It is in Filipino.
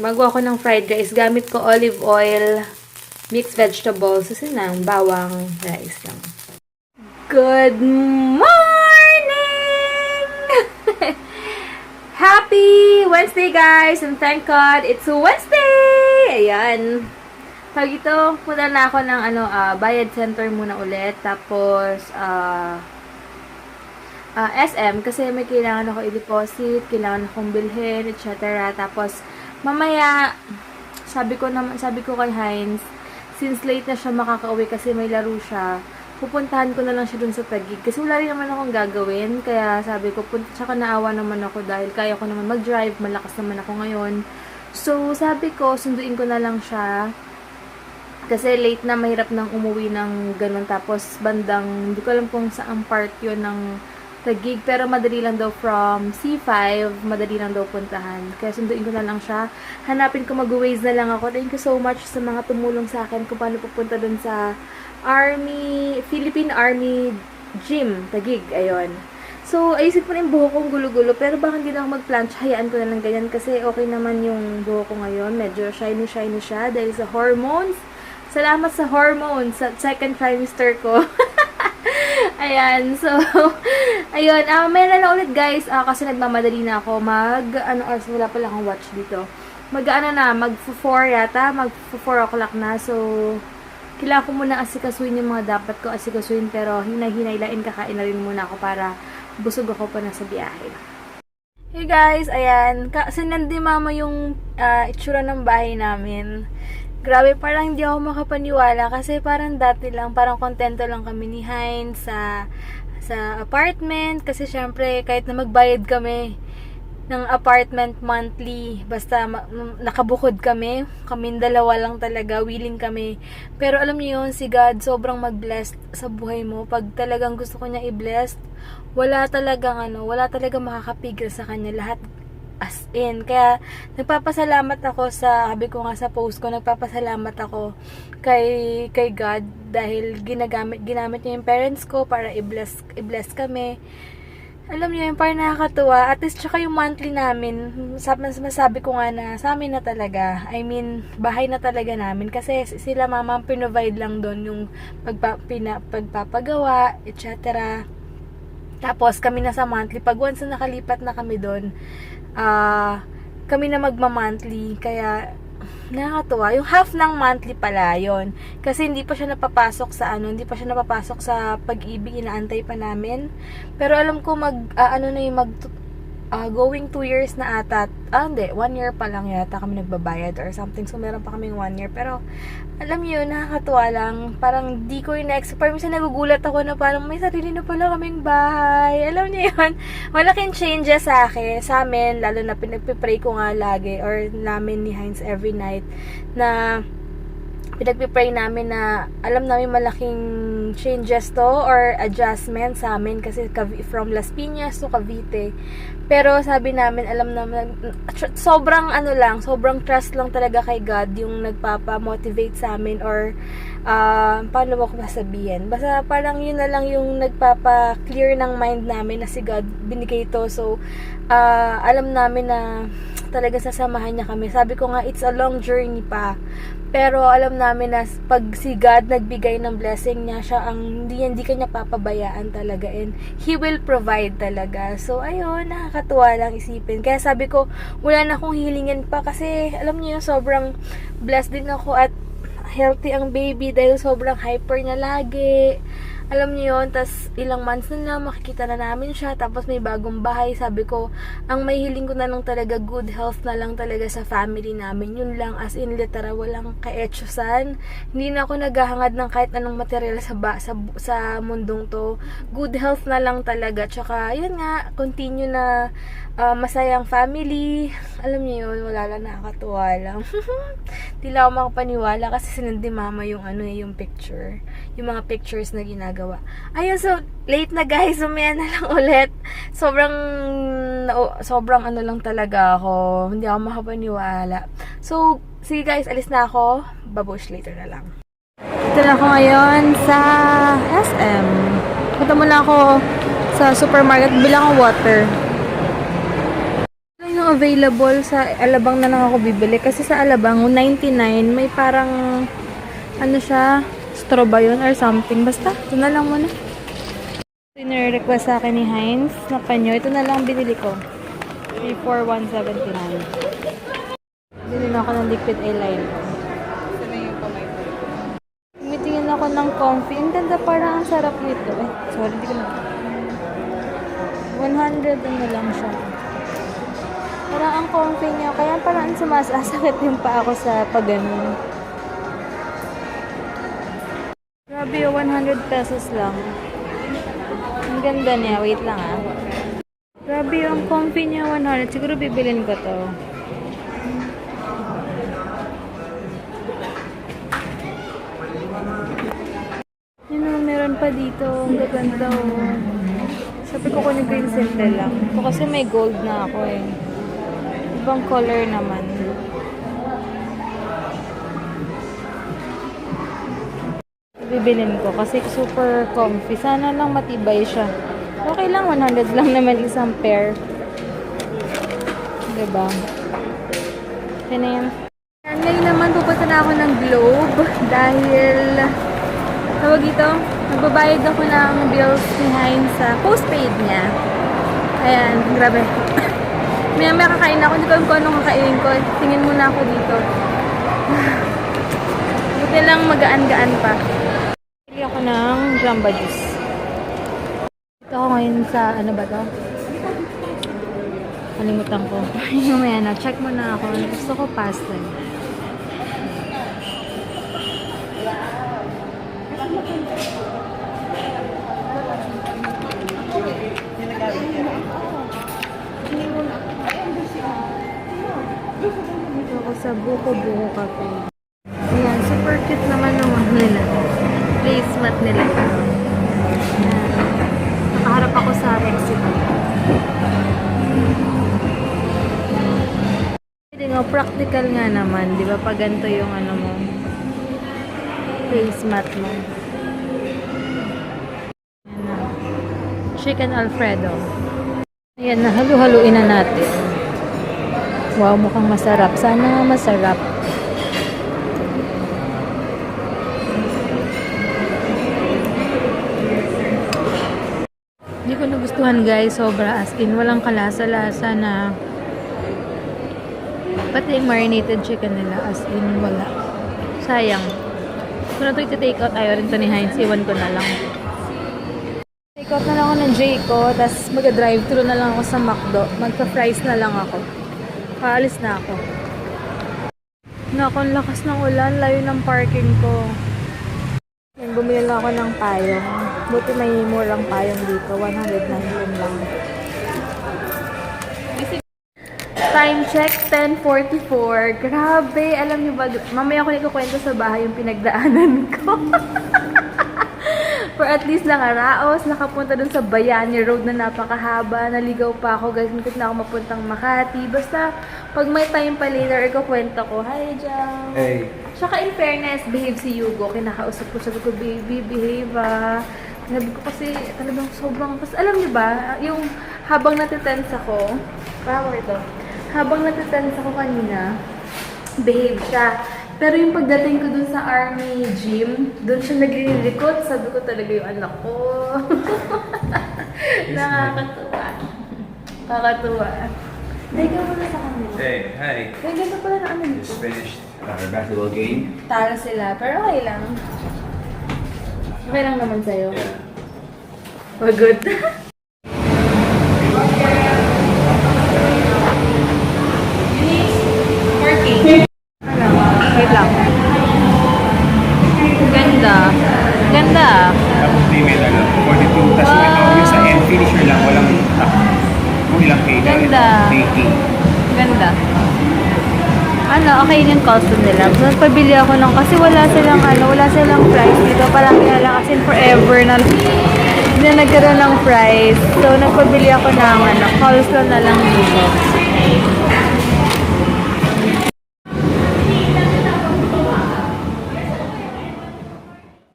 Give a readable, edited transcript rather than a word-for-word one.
Magawa ko ng fried rice. Gamit ko olive oil, mixed vegetables, kasi nang bawang rice lang. Good morning! Happy Wednesday, guys! And thank God, it's Wednesday! Ayan. Pag ito, punta na ako ng bayad center muna ulit. Tapos, SM, kasi may kailangan ako i-deposit, kailangan akong bilhin, etc. Tapos, mamaya, sabi ko kay Heinz, since late na siya makakauwi kasi may laro siya, pupuntahan ko na lang siya dun sa Taguig. Kasi wala rin naman akong gagawin, kaya sabi ko, tsaka naawa naman ako dahil kaya ko naman mag-drive, malakas naman ako ngayon. So, sabi ko, sunduin ko na lang siya. Kasi late na, mahirap nang umuwi ng ganun. Tapos, bandang, hindi ko alam kung saang part yun ng Taguig, pero madali lang daw from C5, madali lang daw puntahan. Kaya sunduin ko na lang siya. Hanapin ko, mag-waze na lang ako. Thank you so much sa mga tumulong sa akin kung paano pupunta dun sa Philippine Army Gym, Taguig, ayun. So, ayusin ko na yung buhok kong gulo-gulo, pero baka hindi na ako mag-planch, hayaan ko na lang ganyan kasi okay naman yung buhok ko ngayon. Medyo shiny-shiny siya dahil sa hormones. Salamat sa hormones, sa second trimester ko. Ayan, so, ayun, meron na ulit guys, kasi nagmamadali na ako, wala pala akong watch dito, mag-4 yata, mag-4 o'clock na, so, kailangan ko muna asikasuin yung mga dapat ko asikasuin, pero hinay-hinaylain, kakain na rin muna ako para busog ako pa na sa biyahe. Hey guys, ayan, sinandi mama yung itsura ng bahay namin. Grabe, parang hindi ako makapaniwala kasi parang dati lang, parang kontento lang kami ni Heinz sa apartment kasi syempre kahit na magbayad kami ng apartment monthly, basta nakabukod kaming dalawa lang talaga, willing kami. Pero alam niyo yun, si God sobrang mag-bless sa buhay mo. Pag talagang gusto ko niya i-bless, wala talagang makakapigil sa kanya, lahat as in. Kaya, nagpapasalamat ako sabi ko nga sa post ko, nagpapasalamat ako kay God dahil ginamit niya yung parents ko para i-bless kami. Alam niyo, yung parang nakakatuwa. At least, tsaka yung monthly namin, masabi ko nga na sa amin na talaga. I mean, bahay na talaga namin. Kasi sila mama pinovide lang doon yung pagpapagawa, etc. Tapos, kami na sa monthly. Pag once na nakalipat na kami doon, kami na magma-monthly, kaya nakakatuwa. Yung half ng monthly pala yon, kasi hindi pa siya napapasok sa pag-ibig, inaantay pa namin. Pero alam ko going 2 years na ata, hindi, 1 year pa lang yata kami nagbabayad or something, so meron pa kaming 1 year. Pero alam niyo, nakakatuwa lang, parang di ko in-expect, parang minsan nagugulat ako na parang may sarili na pala kaming bahay. Alam niyo yun, malaking changes sa amin, lalo na pinagpipray ko nga lagi, or namin ni Heinz every night, na pinagpipray namin na alam namin malaking changes to or adjustment sa amin kasi from Las Piñas to Cavite. Pero sabi namin, alam naman, sobrang trust lang talaga kay God yung nagpapa-motivate sa amin, or paano mo ko masabihin, basta parang yun na lang yung nagpapa-clear ng mind namin na si God binigay to. So alam namin na talaga sasamahan niya kami. Sabi ko nga, it's a long journey pa, pero alam namin na pag si God nagbigay ng blessing niya, siya ang hindi kanya papabayaan talaga, and He will provide talaga. So ayun, nakakatuwa lang isipin. Kaya sabi ko, wala na akong hilingin pa kasi alam niyo, sobrang blessed din ako at healthy ang baby dahil sobrang hyper niya lagi. Alam niyo yun, tas ilang months na lang, makikita na namin siya, tapos may bagong bahay. Sabi ko, ang may hiling ko na lang talaga, good health na lang talaga sa family namin. Yun lang, as in literal, walang kaetsusan. Hindi na ako naghahangad ng kahit anong material sa mundong to. Good health na lang talaga. Tsaka, yun nga, continue na masayang family. Alam niyo yun, wala lang, nakakatuwa lang. Di lang ako makapaniwala kasi sinandi mama yung yung picture. Yung mga pictures na ginagawa. Ayun, so, late na guys. Umaya na lang ulit. Sobrang lang talaga ako. Hindi ako makapaniwala. So, sige guys, alis na ako. Babush later na lang. Ito na ako ngayon sa SM. Punta muna ako sa supermarket. Bilang ako water. lang available sa Alabang na lang ako bibili. Kasi sa Alabang, 99, may parang, ano siya, straw ba yun or something. Basta, ito na lang muna. Request sa akin ni Heinz na panyo. Ito na lang binili ko. 34179. Binili ako ng liquid eyeliner. Tumitingin ako ng comfy. Ang ganda, parang ang sarap nito. Sorry, hindi ko na. 100 ano lang siya. Parang ang comfy niya. Kaya parang sumasakit yung pa ako sa pag-ganun. Grabe, 100 pesos lang. Ang ganda niya. Wait lang ah. Grabe, yung comfy niya 100. Siguro bibilin ko to. Yun o, meron pa dito. Ang gaganda o. Sabi ko kunin ko yung simple lang. Ito kasi may gold na ako eh. Ibang color naman. Bibilin ko kasi super comfy. Sana lang matibay siya. Okay lang, 100 lang naman isang pair. Diba? Okay na yan. Ngayon naman pupunta na ako ng Globe dahil tawag ito, nagbabayad ako ng bills ni Heinz sa postpaid niya. Ayan, grabe. May kakain ako, hindi ko alam kung anong kakainin ko. Tingin muna ako dito. Buti lang magaan-gaan pa. Pili ako ng Jamba Juice. Ito ako ngayon sa, ano ba to? Kalimutan ko. Mamaya na, check mo na ako. Gusto ko pasta. Dito ako sa Buko Buko Cafe. Ayan, super cute naman naman nila. Placemat nila. Nakaharap ako sa exit. Hindi nga, practical nga naman. Di ba? Pag ganito yung ano mo, placemat mo. Ayan na. Chicken Alfredo. Ayan na, halu-haluin na natin. Wow, mukhang masarap. Sana masarap. Hindi ko nagustuhan guys, sobra as in. Walang kalasa-lasa na pati yung marinated chicken nila as in wala. Sayang. Kung na ito iti-take out, ayaw rin ito ni Heinz. Iwan ko na lang. Take out na lang ako ng Jayco, tapos mag-drive-thru na lang ako sa McDo. Magka-fries na lang ako. Paalis na ako. Naku, ang lakas ng ulan. Layo ng parking ko. Yan, bumili lang ako ng payong. Buti may murang payong dito. 119 lang. Time check, 10:44. Grabe, alam niyo ba, mamaya ko ikukwento sa bahay yung pinagdaanan ko. For at least nakaraos, nakapunta dun sa Bayani Road na napakahaba. Naligaw pa ako, guys, hindi na ako mapuntang Makati. Basta, pag may time pa later, ikukwento ko. Hi, Jam! Hey! Tsaka in fairness, behave si Yugo. Kinakausap ko, sabi ko, baby, behave ah. Sabi ko kasi, talagang sobrang, alam niyo ba, yung habang natitense ako, power ito, habang natitense ako kanina, behave siya. Pero yung pagdating ko dun sa army gym, dun siya nagre-recruit. Sabi ko talaga yung anak ko. Nakakatuwa. Nakakatuwa. Teka muna sa kanila. Hey, hi. May ganda pala na ano dito. Just finished our basketball game. Tara sila, pero okay lang. Okay lang naman sa'yo. Yeah. Pagod. Working. Wait lang. Ganda. Ganda. Tapos female, 42. Tapos yung sa end finisher lang, walang kung ilang kay Ganda. baking. Ganda. Ano, okay yung costume nila. So, nagpabili ako ng, kasi wala silang price dito. Parang lang, as in forever na hindi na nagkaroon ng price. So, nagpabili ako ng, coleslaw na lang dito.